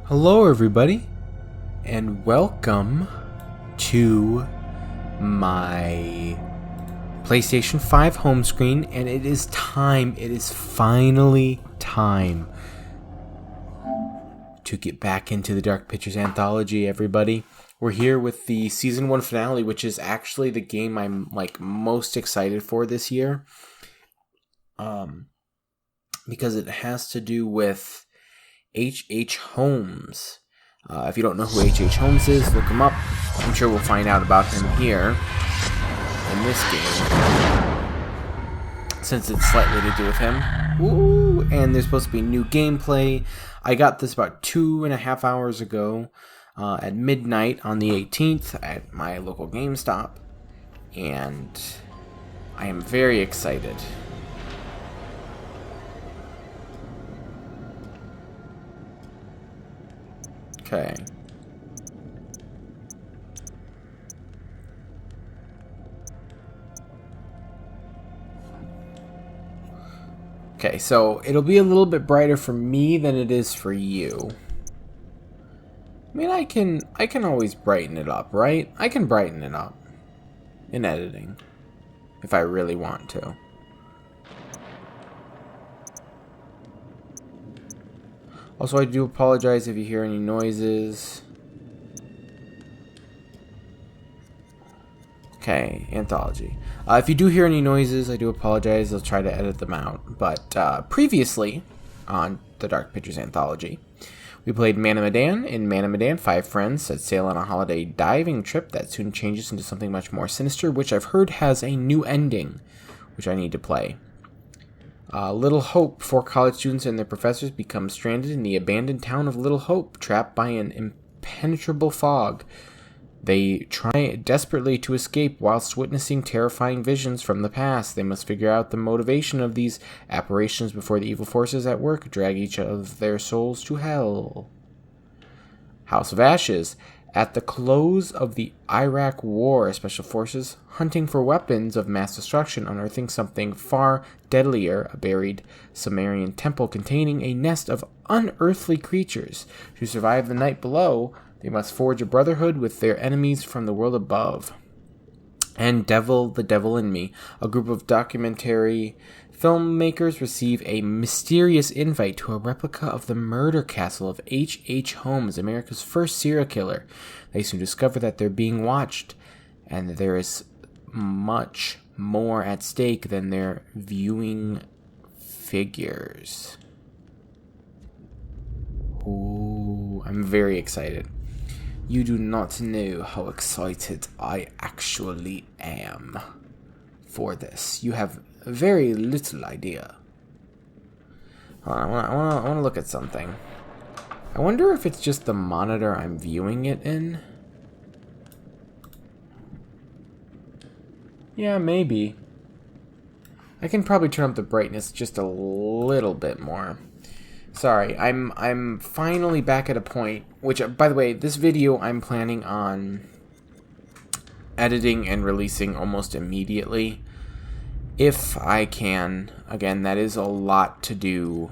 Hello everybody, and welcome to my PlayStation 5 home screen, and it is finally time to get back into the Dark Pictures Anthology, everybody. We're here with the Season 1 finale, which is actually the game I'm most excited for this year. Because it has to do with H.H. Holmes. If you don't know who H.H. Holmes is, look him up. I'm sure we'll find out about him here in this game, since it's slightly to do with him. Ooh, and there's supposed to be new gameplay. I got this about 2.5 hours ago at midnight on the 18th at my local GameStop, and I am very excited. Okay. Okay, so it'll be a little bit brighter for me than it is for you. I mean, I can always brighten it up, right? I can brighten it up in editing if I really want to. Also, I do apologize if you hear any noises. Okay, Anthology. If you do hear any noises, I do apologize. I'll try to edit them out. But previously, on the Dark Pictures Anthology, we played Man of Medan. In Man of Medan, 5 friends set sail on a holiday diving trip that soon changes into something much more sinister, which I've heard has a new ending, which I need to play. Little Hope, 4 college students and their professors become stranded in the abandoned town of Little Hope, trapped by an impenetrable fog. They try desperately to escape whilst witnessing terrifying visions from the past. They must figure out the motivation of these apparitions before the evil forces at work drag each of their souls to hell. House of Ashes. At the close of the Iraq War, Special Forces, hunting for weapons of mass destruction, unearthing something far deadlier, a buried Sumerian temple containing a nest of unearthly creatures. To survive the night below, they must forge a brotherhood with their enemies from the world above. And The Devil in Me. A group of documentary filmmakers receive a mysterious invite to a replica of the murder castle of H.H. Holmes, America's first serial killer. They soon discover that they're being watched, and that there is much more at stake than their viewing figures. Ooh, I'm very excited. You do not know how excited I actually am for this. You have very little idea. I want to look at something. I wonder if it's just the monitor I'm viewing it in. Yeah, maybe. I can probably turn up the brightness just a little bit more. Sorry, I'm finally back at a point, which, by the way, this video I'm planning on editing and releasing almost immediately, if I can. Again, that is a lot to do.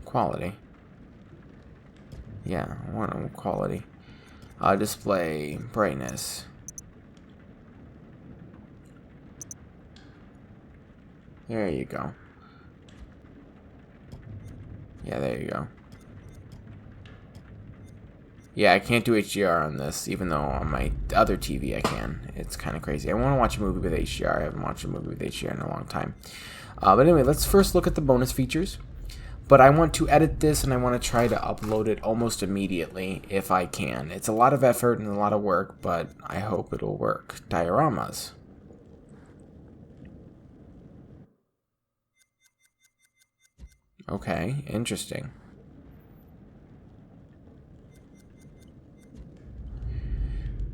Quality. Yeah, I want quality. Display, brightness. There you go. Yeah, there you go. Yeah, I can't do HDR on this, even though on my other TV I can. It's kind of crazy. I want to watch a movie with HDR. I haven't watched a movie with HDR in a long time. But anyway, let's first look at the bonus features. But I want to edit this, and I want to try to upload it almost immediately, if I can. It's a lot of effort and a lot of work, but I hope it'll work. Dioramas. Okay, interesting.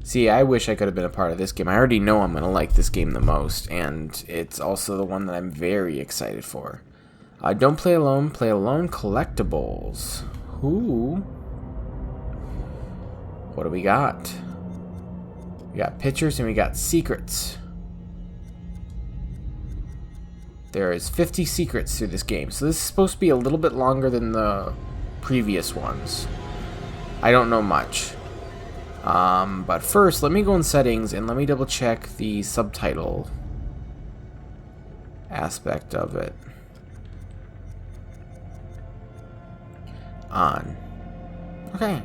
See, I wish I could have been a part of this game. I already know I'm going to like this game the most, and it's also the one that I'm very excited for. Don't play alone, play alone collectibles. Ooh. What do we got? We got pictures and we got secrets. There is 50 secrets through this game, so this is supposed to be a little bit longer than the previous ones. I don't know much. But first, let me go in settings and let me double check the subtitle aspect of it. On. Okay.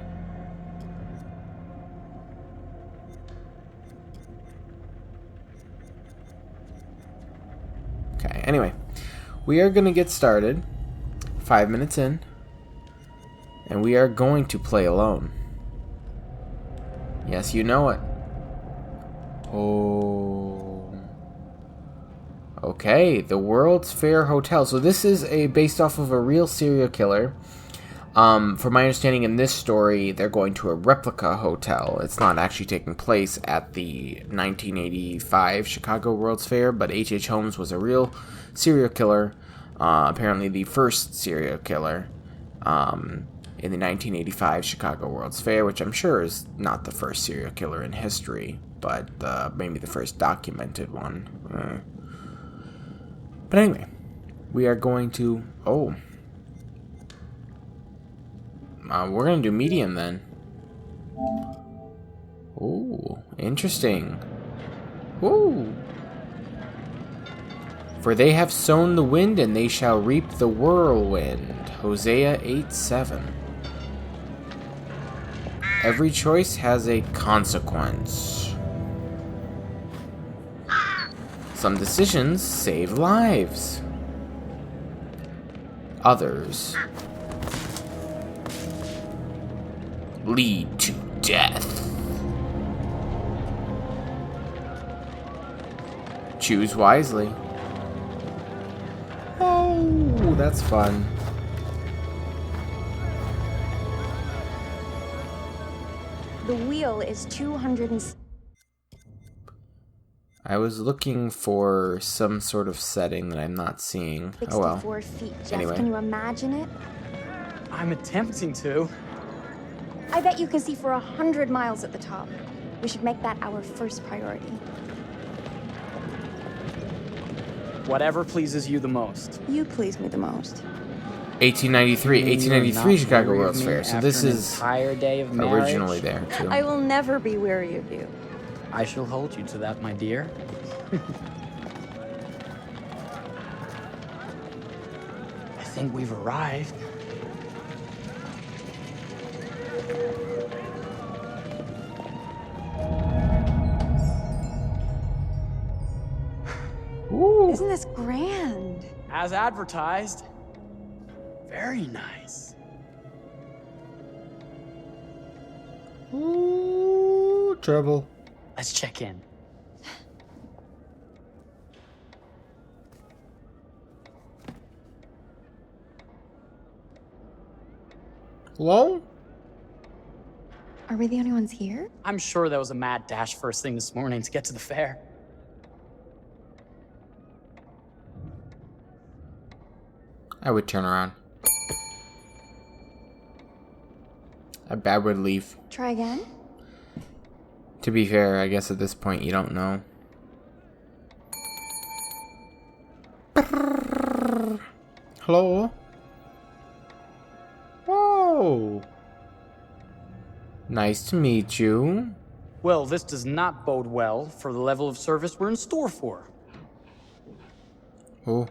Okay, anyway. We are going to get started. 5 minutes in. And we are going to play alone. Yes, you know it. Oh. Okay, the World's Fair Hotel. So this is based off of a real serial killer. From my understanding, in this story, they're going to a replica hotel. It's not actually taking place at the 1985 Chicago World's Fair, but H.H. Holmes was a real serial killer. Apparently the first serial killer in the 1985 Chicago World's Fair, which I'm sure is not the first serial killer in history, but maybe the first documented one. But anyway, we are going to... Oh. We're going to do medium then. Ooh, interesting. Ooh. For they have sown the wind, and they shall reap the whirlwind. Hosea 8:7. Every choice has a consequence. Some decisions save lives. Others lead to death. Choose wisely. Oh, that's fun. The wheel is 200 I was looking for some sort of setting that I'm not seeing. Oh well. 64 feet, Jeff. Anyway. Can you imagine it? I'm attempting to. I bet you can see for 100 miles at the top. We should make that our first priority. Whatever pleases you the most. You please me the most. 1893 Chicago World's Fair. So this an is entire day of marriage. originally there too. I will never be weary of you. I shall hold you to that, my dear. I think we've arrived. Ooh. Isn't this grand? As advertised. Very nice. Ooh, trouble. Let's check in. Hello? Are we the only ones here? I'm sure that was a mad dash first thing this morning to get to the fair. I would turn around. I would leave. Try again? To be fair, I guess at this point you don't know. Hello? Whoa! Nice to meet you. Well, this does not bode well for the level of service we're in store for. Oh.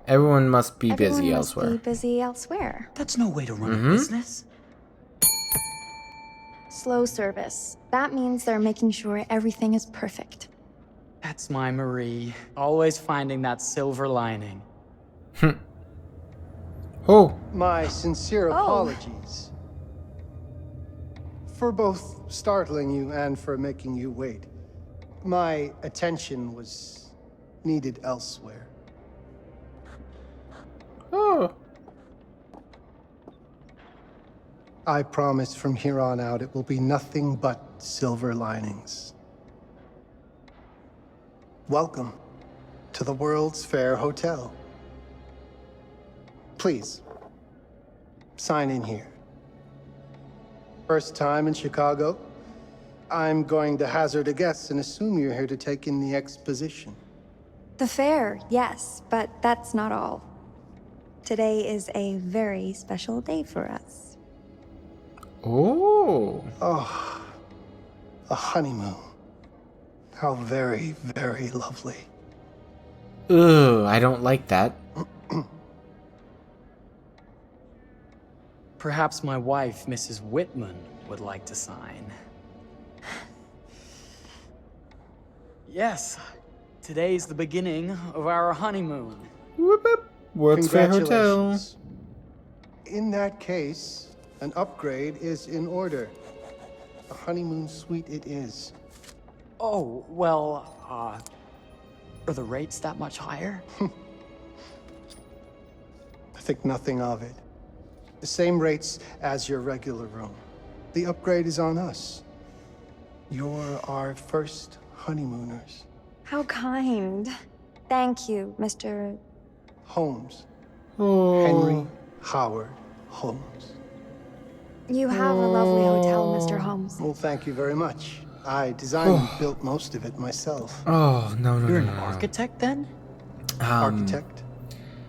Everyone must be busy elsewhere. Be busy elsewhere. That's no way to run a business. Slow service. That means they're making sure everything is perfect. That's my Marie. Always finding that silver lining. Oh. My sincere apologies for both startling you and for making you wait. My attention was needed elsewhere. Oh. I promise from here on out it will be nothing but silver linings. Welcome to the World's Fair Hotel. Please, sign in here. First time in Chicago? I'm going to hazard a guess and assume you're here to take in the exposition. The fair, yes, but that's not all. Today is a very special day for us. Oh. Oh, a honeymoon. How very, very lovely. Ugh, I don't like that. Perhaps my wife, Mrs. Whitman, would like to sign. Yes, today's the beginning of our honeymoon. Whoop, whoop. World's Fair Hotel. Congratulations. In that case, an upgrade is in order. A honeymoon suite it is. Oh, well, are the rates that much higher? I think nothing of it. The same rates as your regular room. The upgrade is on us. You're our first honeymooners. How kind. Thank you, Mr. Holmes. Oh. Henry Howard Holmes. You have a lovely hotel, Mr. Holmes. Well, thank you very much. I designed and built most of it myself. Oh, no, You're an no. architect, then? Architect,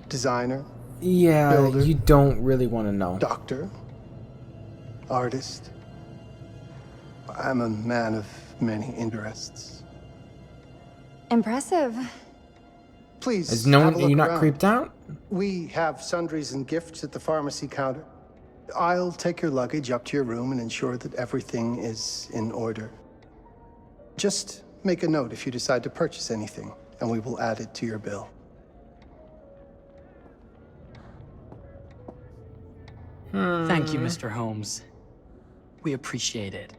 designer, Yeah, builder. you don't really want to know. doctor, artist. I'm a man of many interests. Impressive. Please, Is no have a one? look You're not around. creeped out? We have sundries and gifts at the pharmacy counter. I'll take your luggage up to your room and ensure that everything is in order. Just make a note if you decide to purchase anything, and we will add it to your bill. Thank you, Mr. Holmes. We appreciate it.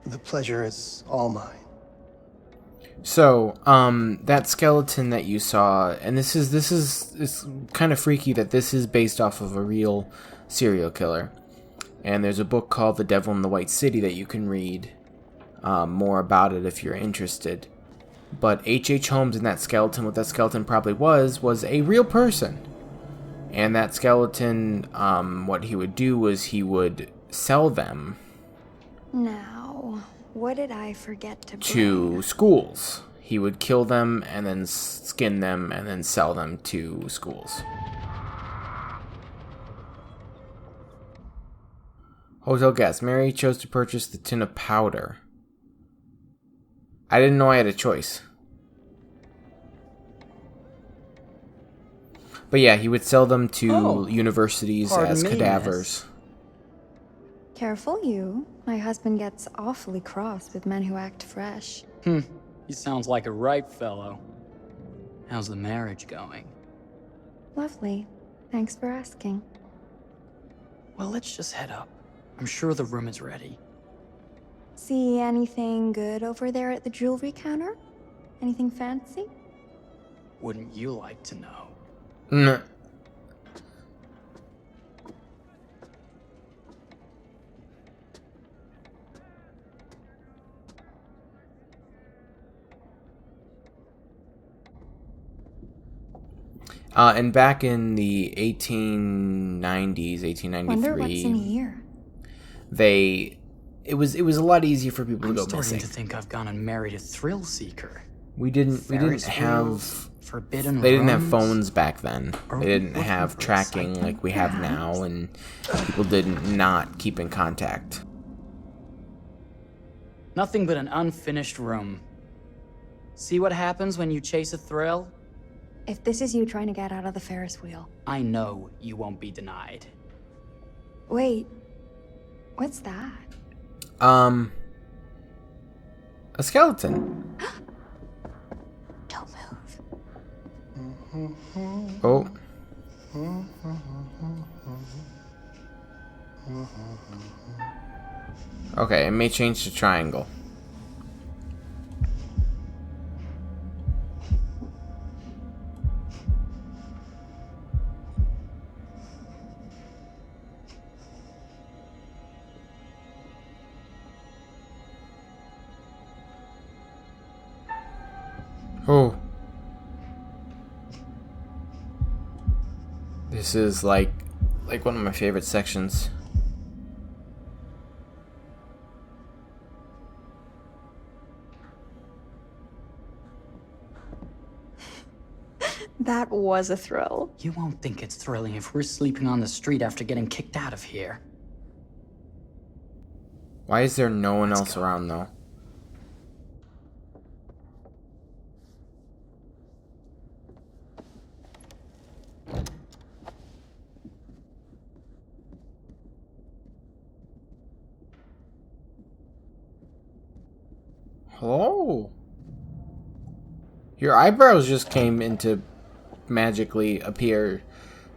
The pleasure is all mine. So, that skeleton that you saw, and this is it's kind of freaky that this is based off of a real serial killer. And there's a book called The Devil in the White City that you can read more about it if you're interested. But H.H. Holmes and that skeleton, what that skeleton probably was a real person. And that skeleton, what he would do was he would sell them Now, what did I forget to bring? to schools. He would kill them and then skin them and then sell them to schools. Hotel guest. Mary chose to purchase the tin of powder. I didn't know I had a choice. But yeah, he would sell them to universities pardon as me, cadavers. Careful, you. My husband gets awfully cross with men who act fresh. He sounds like a ripe fellow. How's the marriage going? Lovely. Thanks for asking. Well, let's just head up. I'm sure the room is ready. See anything good over there at the jewelry counter? Anything fancy? Wouldn't you like to know? Mm. And back in the 1890s, Wonder what's in 1893, here. it was a lot easier for people I'm to go starting missing. to think I've gone and married a thrill seeker. We didn't Ferris have wheels, forbidden they didn't have rooms. phones back then. Are They we didn't looking have for tracking excitement? like we have now, and people didn't not keep in contact. Nothing but an unfinished room. See what happens when you chase a thrill? If this is you trying to get out of the Ferris wheel. I know you won't be denied. Wait. What's that? A skeleton. Don't move. Oh. Okay, it may change to triangle. Oh. This is like one of my favorite sections. That was a thrill. You won't think it's thrilling if we're sleeping on the street after getting kicked out of here. Why is there no one Let's else go. around, though? Hello? Your eyebrows just came into magically appear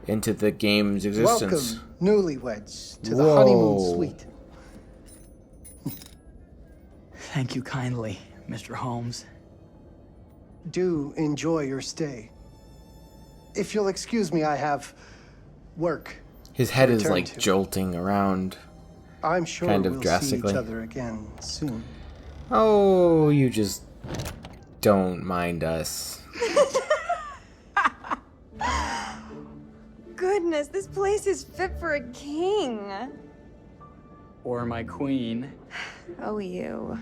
into the game's existence. Welcome, newlyweds, to the Whoa. honeymoon suite. Thank you kindly, Mr. Holmes. Do enjoy your stay. If you'll excuse me, I have work. His head is return like to. jolting around. I'm sure Kind of we'll drastically. see each other again soon. Oh, you just don't mind us. Goodness, this place is fit for a king. Or my queen. Oh, you.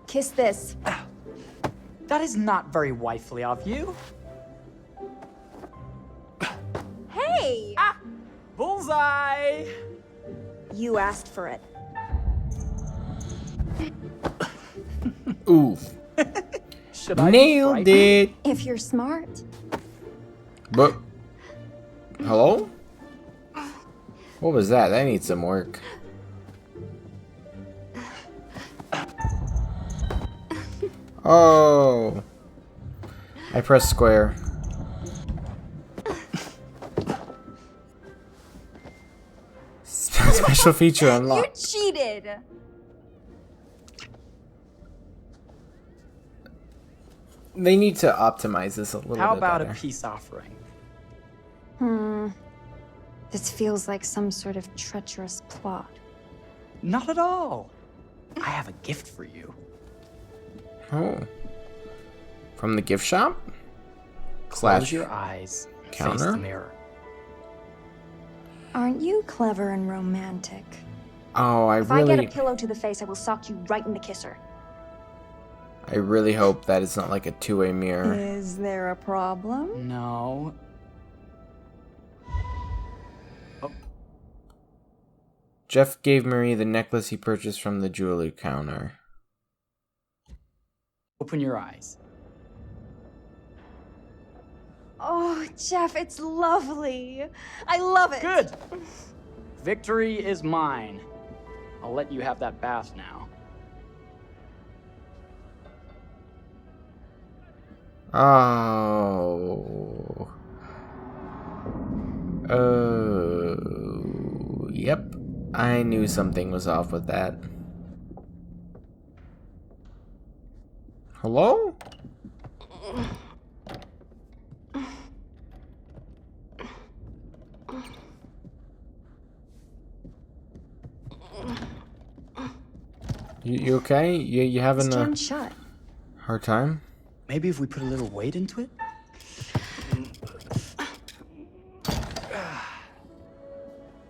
Kiss this. That is not very wifely of you. Hey! Bullseye! You asked for it. Oof. Should I be Nailed frightened? it. If you're smart. But hello? What was that? That needs some work. Oh. I pressed square. Special feature You unlocked. cheated! They need to optimize this a little How bit about better. a peace offering? This feels like some sort of treacherous plot. Not at all. I have a gift for you. Oh. From the gift shop? Close your eyes. Face Counter? the mirror. Aren't you clever and romantic? Oh, I If I get a really pillow to the face, I will sock you right in the kisser. hope that it's not like a two-way mirror. Is there a problem? No. Jeff gave Marie the necklace he purchased from the jewelry counter. Open your eyes. Oh, Jeff, it's lovely. I love it. Good. Victory is mine. I'll let you have that bath now. Oh. Oh. Yep. I knew something was off with that. Hello? You okay? You having It's a jammed shut. hard time? Maybe if we put a little weight into it?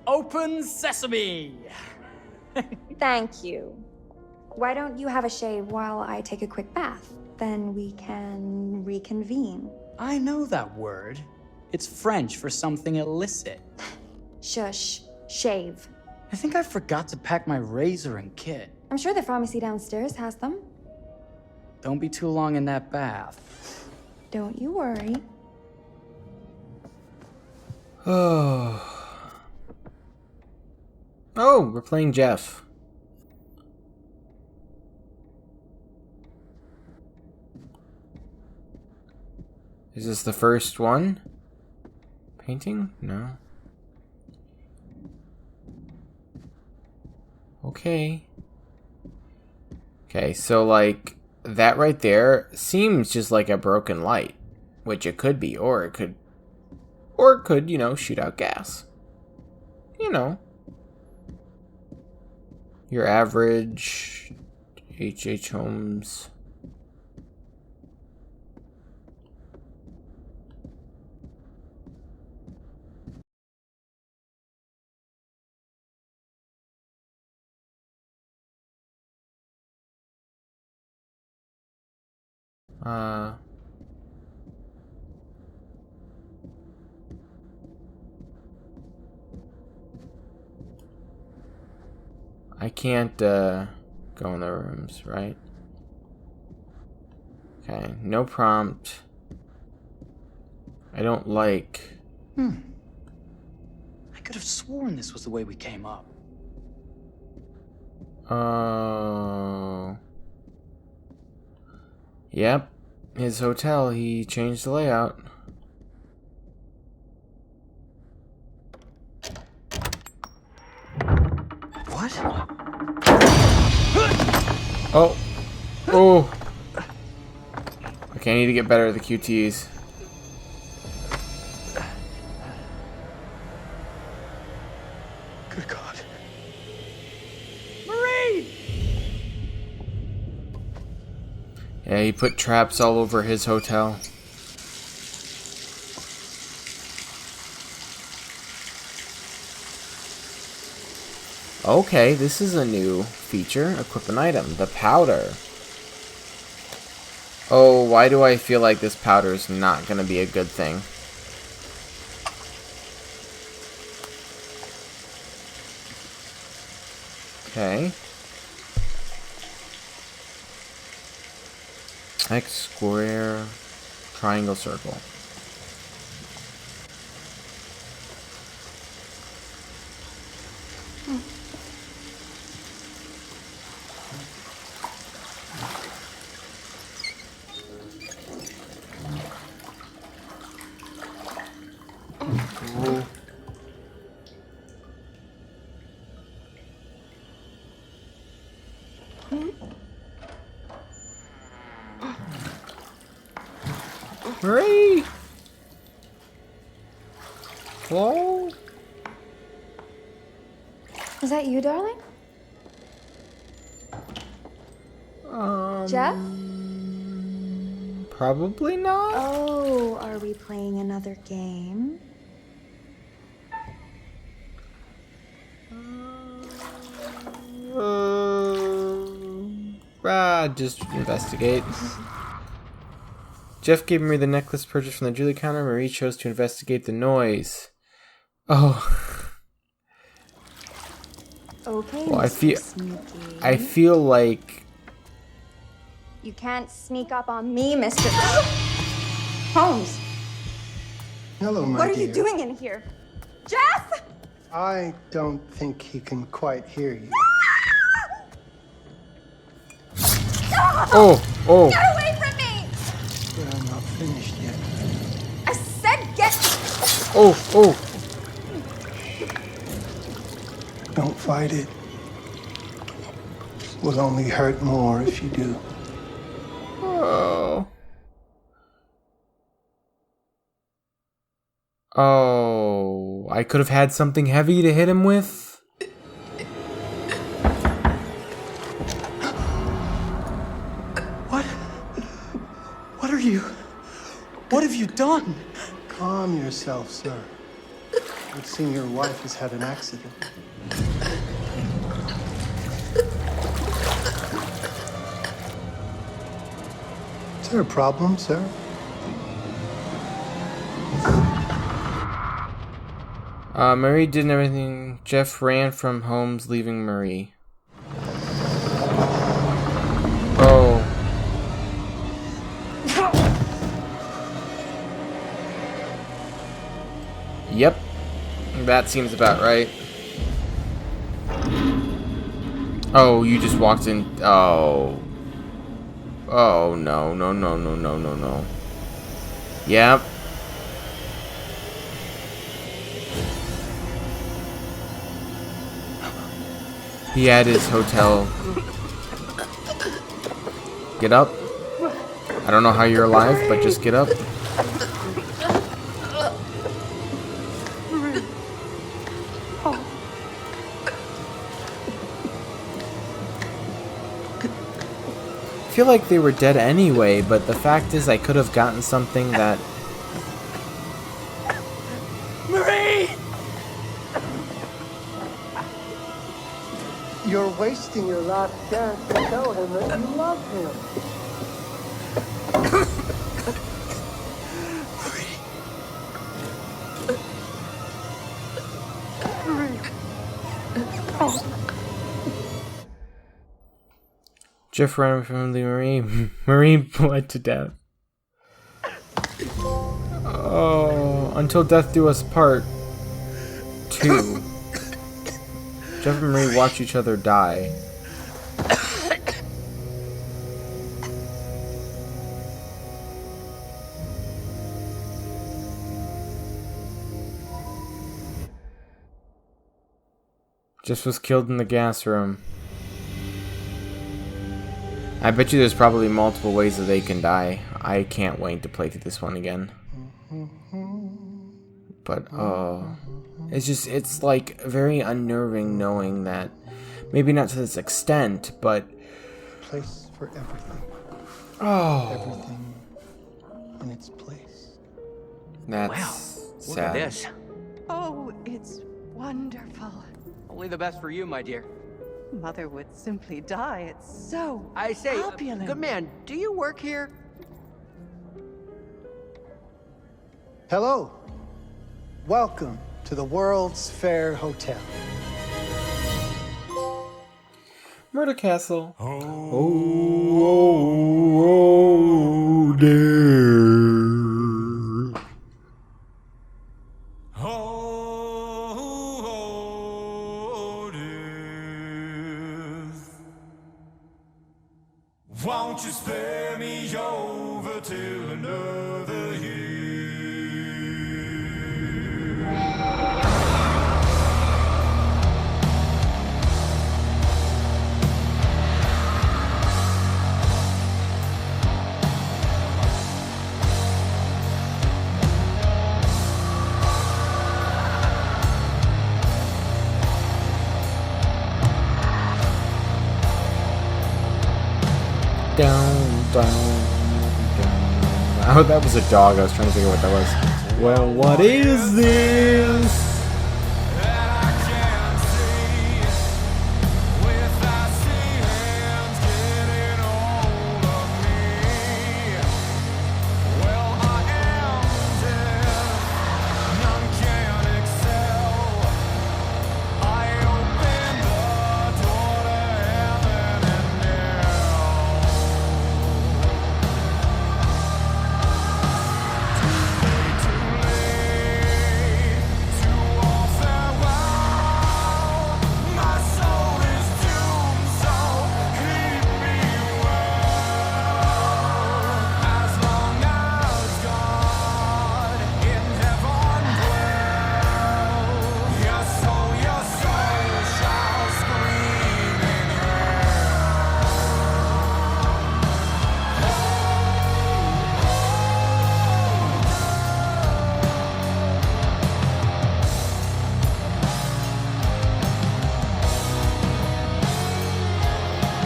Open sesame! Thank you. Why don't you have a shave while I take a quick bath? Then we can reconvene. I know that word. It's French for something illicit. Shush. Shave. I think I forgot to pack my razor and kit. I'm sure the pharmacy downstairs has them. Don't be too long in that bath. Don't you worry. Oh. Oh, we're playing Jeff. Is this the first one? Painting? No. Okay. Okay, so like that right there seems just like a broken light, which it could be, or it could, you know, shoot out gas. You know, your average H.H. Holmes. I can't go in the rooms, right? Okay, no prompt. I don't like... I could have sworn this was the way we came up. Oh... Yep. His hotel, he changed the layout. What? Oh. Oh. Okay, I need to get better at the QTs. Good God. Marie! Yeah, he put traps all over his hotel. Okay, this is a new feature. Equip an item. The powder. Oh, why do I feel like this powder is not going to be a good thing? Okay. X, square, triangle, circle. Marie! Hello? Is that you, darling? Jeff? Probably not. Oh, are we playing another game? Just investigate. Jeff gave Marie the necklace purchased from the jewelry counter. Marie chose to investigate the noise. Oh. Okay, Well, Mr. I Sneaky. feel like... You can't sneak up on me, Mr. Holmes. Hello, my What are dear. you doing in here? Jeff! I don't think he can quite hear you. Oh, oh. Get away from me! But I'm not finished yet. I said get... Oh, oh. Don't fight it. Will only hurt more if you do. Oh. Oh. I could have had something heavy to hit him with. What are you? What have you done? Calm yourself, sir. It seems your wife has had an accident. Is there a problem, sir? Marie did everything. Jeff ran from Holmes, leaving Marie. Oh. Yep. That seems about right. Oh, you just walked in. Oh. Oh, no, no, no, no, no, no, no. Yep. He had his hotel. Get up. I don't know how you're alive, but just get up. I feel like they were dead anyway, but the fact is I could have gotten something that... Marie! You're wasting your last chance to tell him that you love him. Jeff ran from the Marine bled to death. Oh, until death do us part. 2. Jeff and Marie watch each other die. Jeff was killed in the gas room. I bet you there's probably multiple ways that they can die. I can't wait to play through this one again. But, oh... It's like very unnerving knowing that, maybe not to this extent, but... Place for everything. Oh... Everything in its place. That's wow, sad. Look at this. Oh, it's wonderful. Only the best for you, my dear. Mother would simply die. It's so I say, opulent. good man, do you work here? Hello. Welcome to the World's Fair Hotel. Murder Castle. Oh, dear. Won't you spare me over till another year? Down, down. Oh, that was a dog. I was trying to figure out what that was. Well, what is this?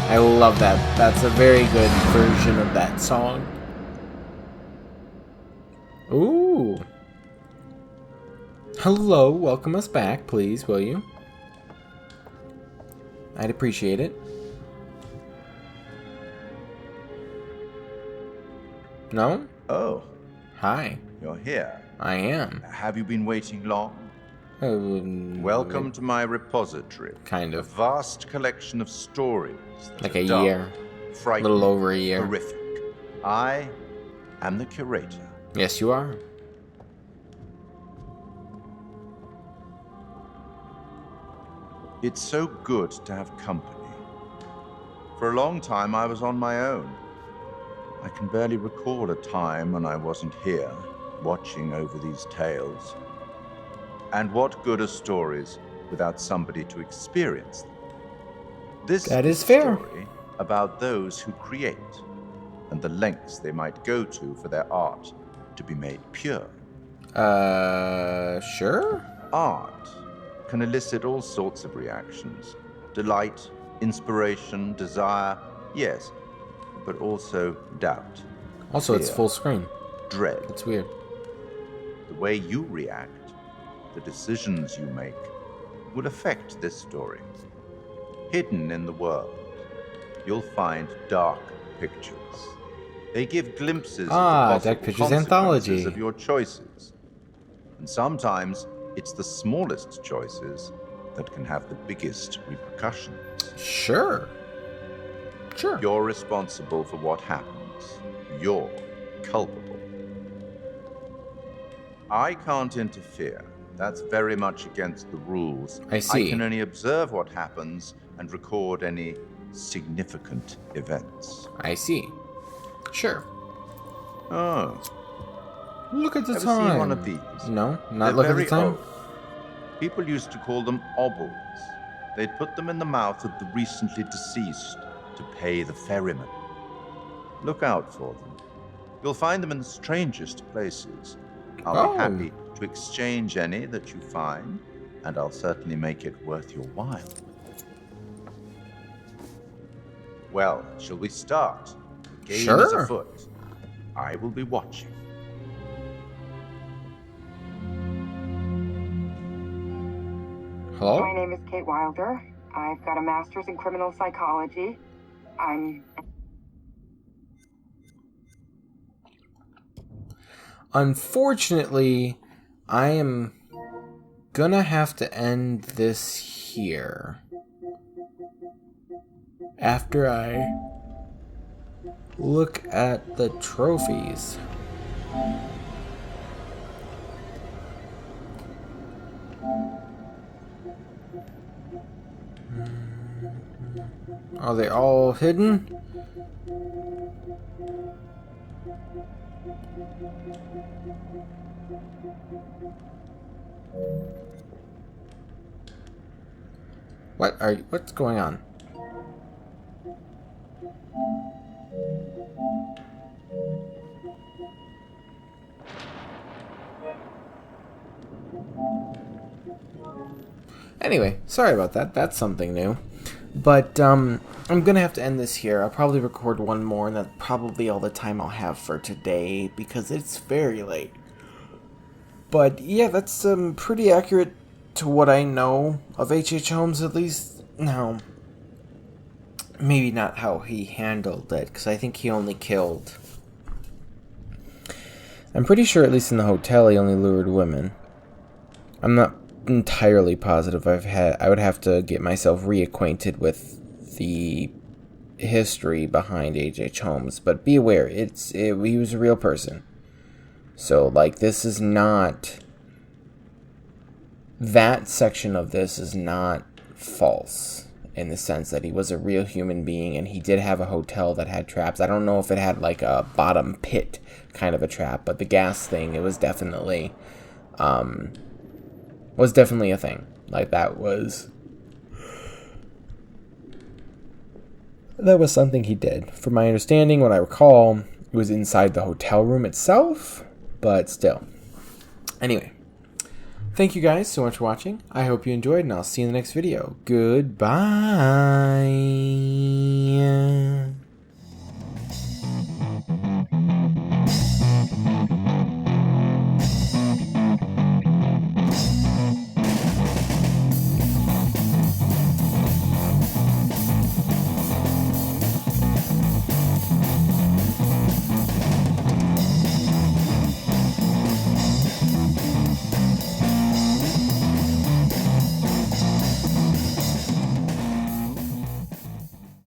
I love that. That's a very good version of that song. Ooh. Hello, welcome us back, please, will you? I'd appreciate it. No? Oh, Hi. you're here. I am. Have you been waiting long? Welcome to my repository. Kind A of. vast collection of stories. that Like are a dark, year. frightening, Little over a year. horrific. I am the curator. Yes, you are. It's so good to have company. For a long time, I was on my own. I can barely recall a time when I wasn't here, watching over these tales. And what good are stories without somebody to experience them? This That is a fair. story about those who create and the lengths they might go to for their art to be made pure. Sure? Art can elicit all sorts of reactions. Delight, inspiration, desire, yes, but also doubt, Also, it's fear, full screen. dread. It's weird. The way you react, the decisions you make, will affect this story. Hidden in the world, you'll find dark pictures. They give glimpses Ah, of the Dark possible Pictures consequences Anthology. of your choices. And sometimes it's the smallest choices that can have the biggest repercussions. Sure. Sure. You're responsible for what happens. You're culpable. I can't interfere. That's very much against the rules. I see. I can only observe what happens and record any significant events. I see. Sure. Oh. Look at the Ever time. seen one of these? No, not They're look at the very time. old. People used to call them obels. They'd put them in the mouth of the recently deceased to pay the ferryman. Look out for them. You'll find them in the strangest places. I'll be happy to exchange any that you find, and I'll certainly make it worth your while. Well, shall we start? The game is Sure. afoot. I will be watching. Hello? My name is Kate Wilder. I've got a master's in criminal psychology. Unfortunately, I am gonna have to end this here. After I look at the trophies. Are they all hidden? What's going on? Anyway, sorry about that. That's something new. But I'm gonna have to end this here. I'll probably record one more, and that's probably all the time I'll have for today because it's very late. But yeah, that's pretty accurate to what I know of H.H. Holmes, at least. Now, maybe not how he handled it, because I think he only killed. I'm pretty sure, at least in the hotel, he only lured women. I'm not entirely positive. I would have to get myself reacquainted with the history behind H.H. Holmes, but be aware, he was a real person. So, like, this is not... That section of this is not false, in the sense that he was a real human being, and he did have a hotel that had traps. I don't know if it had, like, a bottom pit kind of a trap, but the gas thing, it was definitely... a thing. Like, that was something he did. From my understanding, what I recall, it was inside the hotel room itself, but still. Anyway, thank you guys so much for watching. I hope you enjoyed, and I'll see you in the next video. Goodbye.